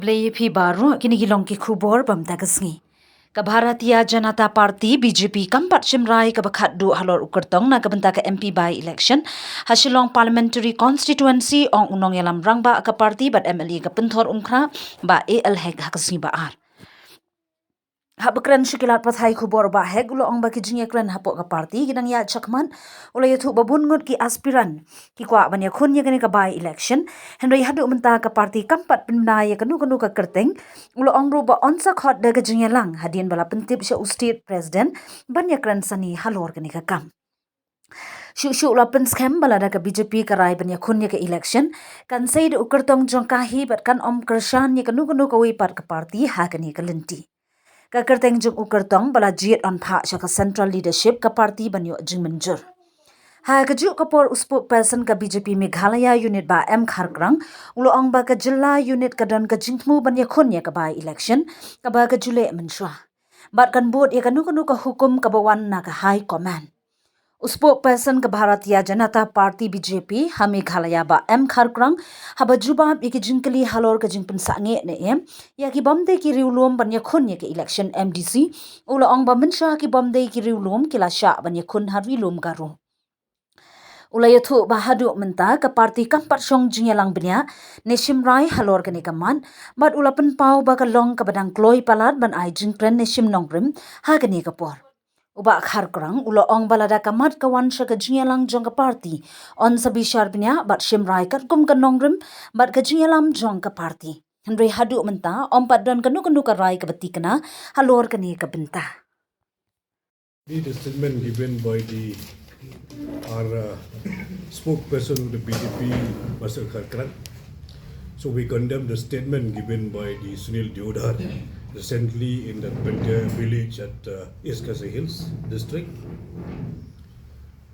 BJP baru kini gilong ki khubor bam tagasngi. Ka Bharatiya Janata Party BJP kampat Shimrai ka bakhat du Halor Kyrtong na kabenta ka MP by election ha Shillong parliamentary constituency ong unong yalam rangba ka party bat MLA ka penthor umkhra ba AL hek hakasngi ba ar. Habakran shikilat pathai khubor ba hek ulo ong ba ki jingya kran hapok ka party gidang ya chakman ulo yathu babun ngut ki aspiran ki kwa banya khun ya ka by election henry hadu menta ka party kampat pinna ya kanu ka Kyrtong ulo ong ro ba onsa khot da ka jingya lang hadien bala pentip sha state president banya kran sani Halor ka kam Shu la pen scam bala da ka BJP ka rai banya khun ya ka election kan said Kyrtong jongkahi bat kan om kershan ya kanu ka wi pat ka party ha ka lenti ka Kyrtong jung Kyrtong bala jiet on pha ka central leadership ka party banyo jing menjur ha ka ju kapor uspok person ka BJP Meghalaya unit ba M Kharkrang ulo ong ba ka jilla unit ka don ka jingmu banya khun ya ka ba election ka ba ka jule menshwa bat kan board ya kanu ka hukum ka bawan na ka high command Uspok person ke Bharatiya Janata Party BJP ha Meghalaya ba M Kharkrang ha ba jubab iki jingkali Halor ka jingpen sange ne ya ki bomde ki riulum banya khun ya ki election MDC ulo ong ba mensha ki bomde ki riulum ki la sha banya khun ha rilum garu Ulay yathu bahadu menta ka party kampat syong jingyalang benya ne Shimrai Halor ka kaman bat ulapan pau ba ka long ka badang kloi palat ban ai jingkren ne Shim nongrim ha ka por Uba Kharkrang ulo ong balada kamat kawan sya ka jingyalang jong ka party on sabi syarbnya bat Shimrai kat kum ka nongrim bat ka jingyalam jong ka party Henry hadu menta om pat don kanu ka rai ka batikana Halor ka ka benta The statement given by our spokesperson of the BJP, Mr. Kyrtong. So we condemn the statement given by the Sunil Deodhar recently in the village at East Khasi Hills district.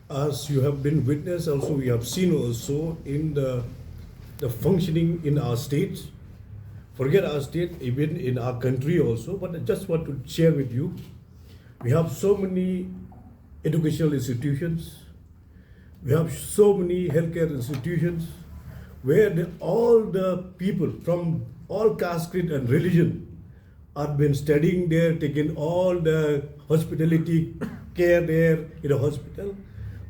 As you have been witness, also we have seen also in the functioning in our state. Forget our state, even in our country also. But I just want to share with you, we have so many educational institutions, we have so many healthcare institutions where all the people from all caste, creed and religion have been studying there, taking all the hospitality care there in the hospital.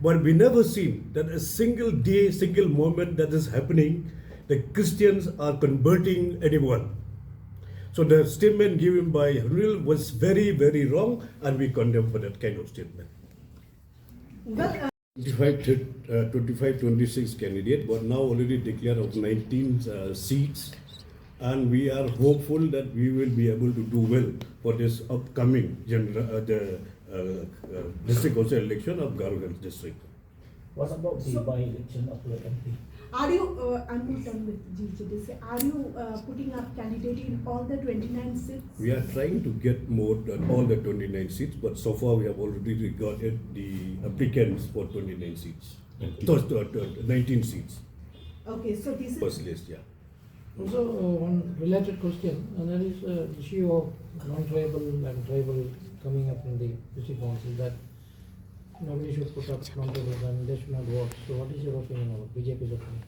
But we never seen that a single day, single moment that is happening, the Christians are converting anyone. So the statement given by Ril was very, very wrong, and we condemn for that kind of statement. 25-26 candidate, but now already declared of 19 seats, and we are hopeful that we will be able to do well for this upcoming district council election of Garo Hills district. What about the by-election of the MP? Are you, I'm not done with GJDC, are you putting up candidate in all the 29 seats? We are trying to get more than all the 29 seats, but so far we have already regarded the applicants for 29 seats. 19 seats. Okay, so this is... First list, yeah. Also, one related question, and that is the issue of non-tribal and tribal coming up in the district council, that nobody should put up non-tribal and they should not vote. So what is your opinion about BJP's opinion?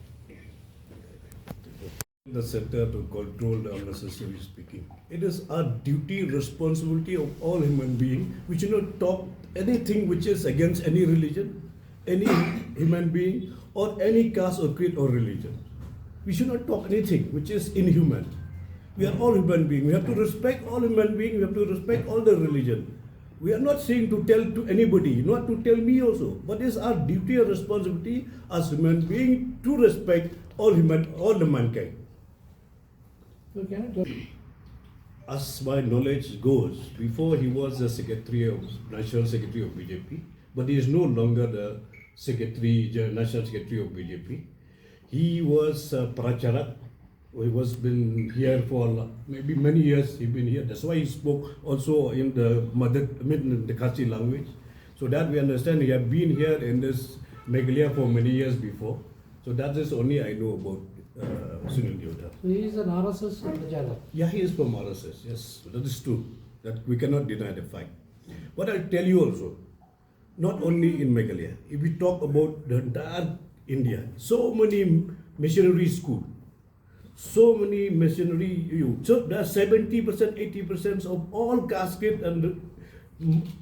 The center to control the unnecessary speaking. It is our duty, responsibility of all human beings. We should not talk anything which is against any religion, any human being, or any caste or creed or religion. We should not talk anything which is inhuman. We are all human beings. We have to respect all human beings. We have to respect all the religion. We are not saying to tell to anybody, not to tell me also, but it's our duty or responsibility as human beings to respect all the mankind. So can I tell? As my knowledge goes, before he was the National Secretary of BJP, but he is no longer the National Secretary of BJP. He was Pracharak. He was been here for maybe many years. He's been here. That's why he spoke also in the the Khasi language. So that we understand he have been here in this Meghalaya for many years before. So that is only I know about Sunil Deodhar. So he is an RSS Pracharak. Yeah, he is from RSS. Yes, that is true. That we cannot deny the fact. But I'll tell you also, not only in Meghalaya. If we talk about the entire India, so many missionary schools, so many missionary youth. So there are 70%, 80% of all casket and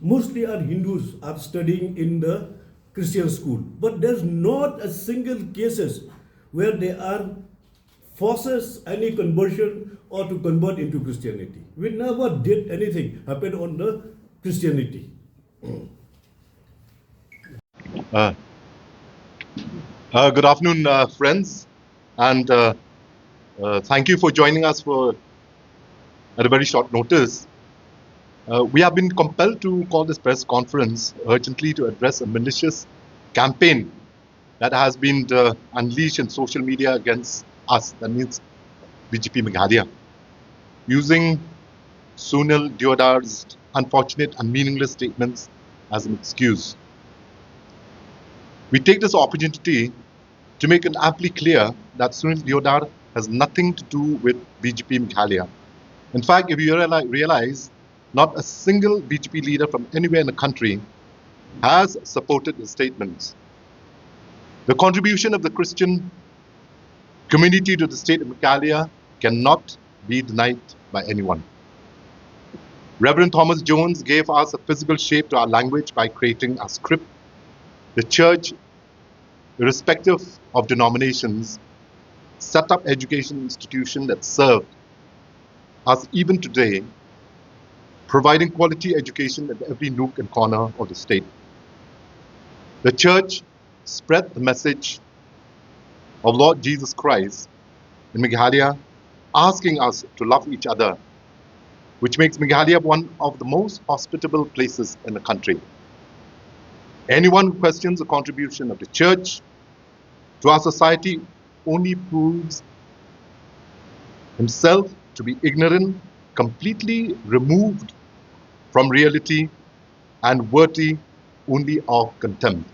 mostly are Hindus are studying in the Christian school. But there's not a single cases where they are forces any conversion or to convert into Christianity. We never did anything happen on the Christianity. Good afternoon, friends, and thank you for joining us at a very short notice. We have been compelled to call this press conference urgently to address a malicious campaign that has been unleashed in social media against us, that means BJP Meghalaya, using Sunil Deodar's unfortunate and meaningless statements as an excuse. We take this opportunity to make it amply clear that Sunil Deodar has nothing to do with BJP Meghalaya. In fact, if you realize, not a single BJP leader from anywhere in the country has supported his statements. The contribution of the Christian community to the state of Meghalaya cannot be denied by anyone. Reverend Thomas Jones gave us a physical shape to our language by creating a script. The church, irrespective of denominations, set up education institutions that serve us even today, providing quality education at every nook and corner of the state. The church spread the message of Lord Jesus Christ in Meghalaya, asking us to love each other, which makes Meghalaya one of the most hospitable places in the country. Anyone who questions the contribution of the church to our society only proves himself to be ignorant, completely removed from reality, and worthy only of contempt.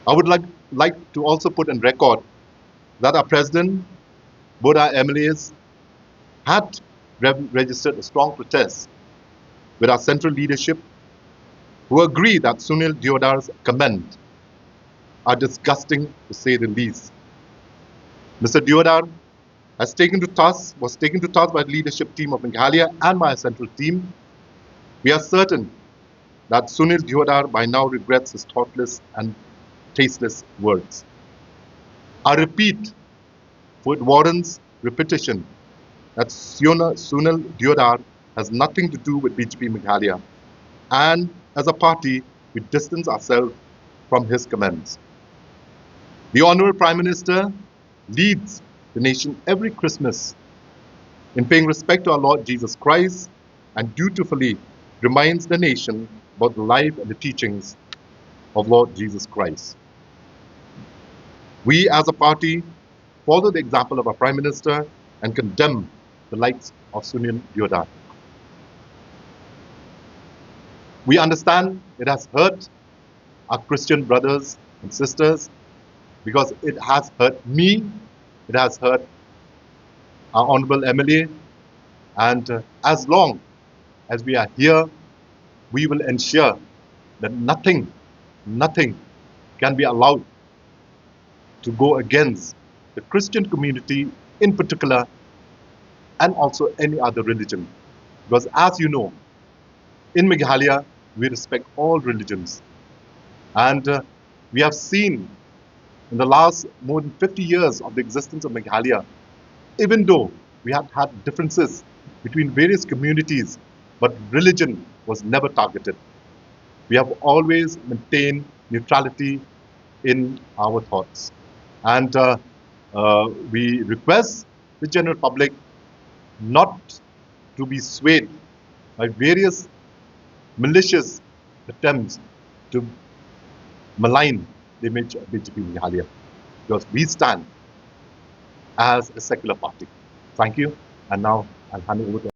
I would like to also put on record that our president, both our MLAs, had registered a strong protest with our central leadership, who agree that Sunil Deodar's comments are disgusting to say the least. Mr. Deodar was taken to task by the leadership team of Meghalaya and my central team. We are certain that Sunil Deodar by now regrets his thoughtless and tasteless words. I repeat, for it warrants repetition, that Sunil Deodar has nothing to do with BJP Meghalaya, and as a party, we distance ourselves from his comments. The Honourable Prime Minister leads the nation every Christmas in paying respect to our Lord Jesus Christ and dutifully reminds the nation about the life and the teachings of Lord Jesus Christ. We as a party follow the example of our Prime Minister and condemn the likes of Sunil Deodar. We understand it has hurt our Christian brothers and sisters because it has hurt me, it has hurt our Honourable MLA, and as long as we are here, we will ensure that nothing can be allowed to go against the Christian community in particular, and also any other religion. Because as you know, in Meghalaya, we respect all religions. And we have seen in the last more than 50 years of the existence of Meghalaya, even though we have had differences between various communities, but religion was never targeted. We have always maintained neutrality in our thoughts. And we request the general public not to be swayed by various malicious attempts to malign the image of BJP Meghalaya, because we stand as a secular party. Thank you, and now I'll hand it over to